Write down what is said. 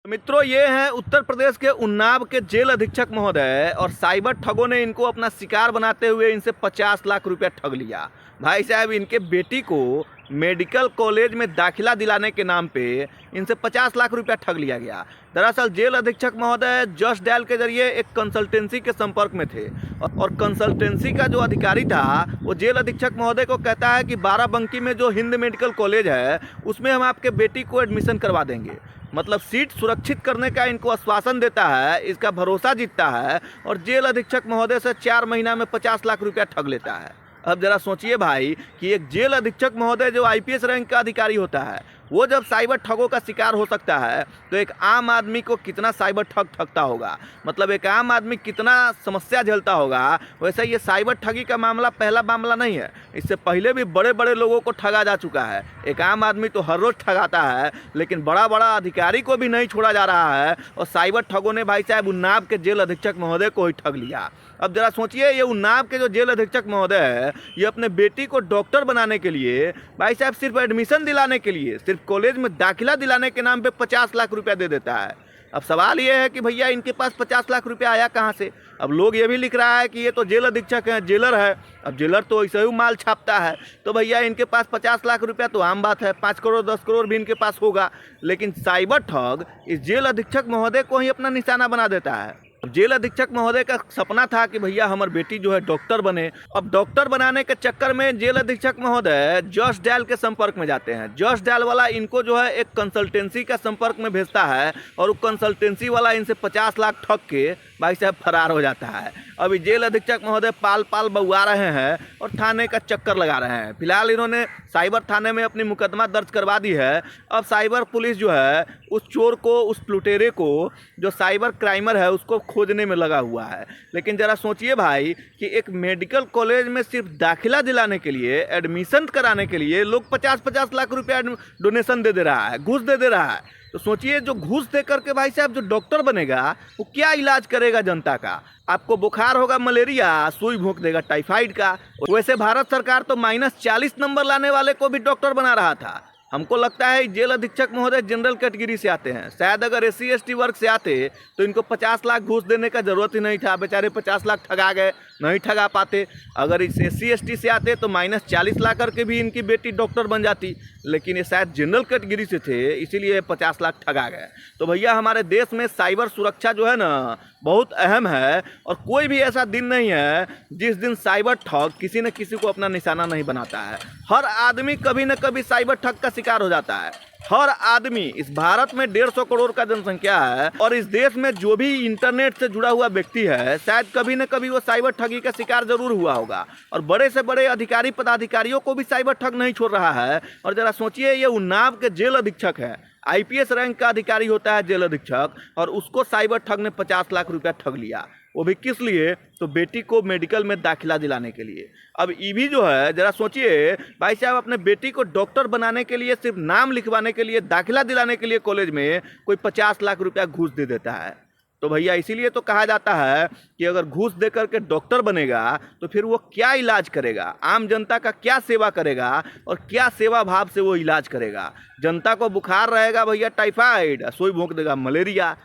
मित्रों, ये हैं उत्तर प्रदेश के उन्नाव के जेल अधीक्षक महोदय और साइबर ठगों ने इनको अपना शिकार बनाते हुए इनसे 50 लाख रुपया ठग लिया। भाई साहब, इनके बेटी को मेडिकल कॉलेज में दाखिला दिलाने के नाम पे इनसे 50 लाख रुपया ठग लिया गया। दरअसल जेल अधीक्षक महोदय जस्ट डायल के जरिए एक कंसल्टेंसी के संपर्क में थे और कंसल्टेंसी का जो अधिकारी था वो जेल अधीक्षक महोदय को कहता है कि बाराबंकी में जो हिंद मेडिकल कॉलेज है उसमें हम आपके बेटी को एडमिशन करवा देंगे। मतलब सीट सुरक्षित करने का इनको आश्वासन देता है, इसका भरोसा जीतता है और जेल अधीक्षक महोदय से 4 महीना में 50 लाख रुपया ठग लेता है। अब जरा सोचिए भाई कि एक जेल अधीक्षक महोदय जो आईपीएस रैंक का अधिकारी होता है वो जब साइबर ठगों का शिकार हो सकता है तो एक आम आदमी को कितना साइबर ठग ठगता होगा, मतलब एक आम आदमी कितना समस्या झेलता होगा। वैसे ये साइबर ठगी का मामला पहला मामला नहीं है, इससे पहले भी बड़े बड़े लोगों को ठगा जा चुका है। एक आम आदमी तो हर रोज़ ठगाता है, लेकिन बड़ा बड़ा अधिकारी को भी नहीं छोड़ा जा रहा है और साइबर ठगों ने भाई साहब उन्नाव के जेल अधीक्षक महोदय को ही ठग लिया। अब जरा सोचिए, ये उन्नाव के जो जेल अधीक्षक महोदय है ये अपने बेटी को डॉक्टर बनाने के लिए भाई साहब सिर्फ एडमिशन दिलाने के लिए, सिर्फ कॉलेज में दाखिला दिलाने के नाम पे 50 लाख रुपया दे देता है। अब सवाल ये है कि भैया इनके पास 50 लाख रुपया आया कहाँ से। अब लोग ये भी लिख रहा है कि ये तो जेल अधीक्षक हैं, जेलर है। अब जेलर तो ऐसे ही माल छापता है, तो भैया इनके पास 50 लाख रुपया तो आम बात है, 5 करोड़ 10 करोड़ भी इनके पास होगा। लेकिन साइबर ठग इस जेल अधीक्षक महोदय को ही अपना निशाना बना देता है। जेल अधीक्षक महोदय का सपना था कि भैया हमारी बेटी जो है डॉक्टर बने। अब डॉक्टर बनाने के चक्कर में जेल अधीक्षक महोदय जस्ट डायल के संपर्क में जाते हैं। जस्ट डायल वाला इनको जो है एक कंसल्टेंसी का संपर्क में भेजता है और वो कंसल्टेंसी वाला इनसे 50 लाख ठग के भाई साहब फरार हो जाता है। अभी जेल अधीक्षक महोदय पाल पाल बउआ रहे हैं और थाने का चक्कर लगा रहे हैं। फिलहाल इन्होंने साइबर थाने में अपनी मुकदमा दर्ज करवा दी है। अब साइबर पुलिस जो है उस चोर को, उस लुटेरे को, जो साइबर क्राइमर है उसको खोजने में लगा हुआ है। लेकिन ज़रा सोचिए भाई कि एक मेडिकल कॉलेज में सिर्फ दाखिला दिलाने के लिए, एडमिशन कराने के लिए लोग 50-50 लाख रुपया डोनेशन दे रहा है, घूस दे रहा है। तो सोचिए, जो घूस दे करके भाई साहब जो डॉक्टर बनेगा वो क्या इलाज करेगा जनता का। आपको बुखार होगा मलेरिया, सुई भोंक देगा टाइफाइड का। वैसे भारत सरकार तो -40 नंबर लाने वाले को भी डॉक्टर बना रहा था। हमको लगता है जेल अधीक्षक महोदय जनरल कैटेगरी से आते हैं। शायद अगर SC ST वर्ग से आते तो इनको 50 लाख घूस देने का ज़रूरत ही नहीं था। बेचारे 50 लाख ठगा गए, नहीं ठगा पाते। अगर इस SC ST से आते तो -40 लाख करके भी इनकी बेटी डॉक्टर बन जाती। लेकिन ये शायद जनरल कैटेगरी से थे, इसीलिए 50 लाख ठगा गए। तो भैया हमारे देश में साइबर सुरक्षा जो है ना बहुत अहम है और कोई भी ऐसा दिन नहीं है जिस दिन साइबर ठग किसी न किसी को अपना निशाना नहीं बनाता है। हर आदमी कभी न कभी साइबर ठग का शिकार हो जाता है। हर आदमी। इस भारत में 150 करोड़ का जनसंख्या है और इस देश में जो भी इंटरनेट से जुड़ा हुआ व्यक्ति है शायद कभी न कभी वो साइबर ठगी का शिकार जरूर हुआ होगा। और बड़े से बड़े अधिकारी पदाधिकारियों को भी साइबर ठग नहीं छोड़ रहा है। और जरा सोचिए, ये उन्नाव के जेल अधीक्षक है, आईपीएस रैंक का अधिकारी होता है जेल अधीक्षक, और उसको साइबर ठग ने 50 लाख रुपया ठग लिया। वो भी किस लिए? तो बेटी को मेडिकल में दाखिला दिलाने के लिए। अब ये भी जो है जरा सोचिए भाई साहब, अपने बेटी को डॉक्टर बनाने के लिए, सिर्फ नाम लिखवाने के लिए, दाखिला दिलाने के लिए कॉलेज में कोई 50 लाख रुपया घूस दे देता है। तो भैया इसीलिए तो कहा जाता है कि अगर घूस दे करके डॉक्टर बनेगा तो फिर वो क्या इलाज करेगा, आम जनता का क्या सेवा करेगा और क्या सेवा भाव से वो इलाज करेगा। जनता को बुखार रहेगा भैया टाइफाइड, सुई भोंक देगा मलेरिया।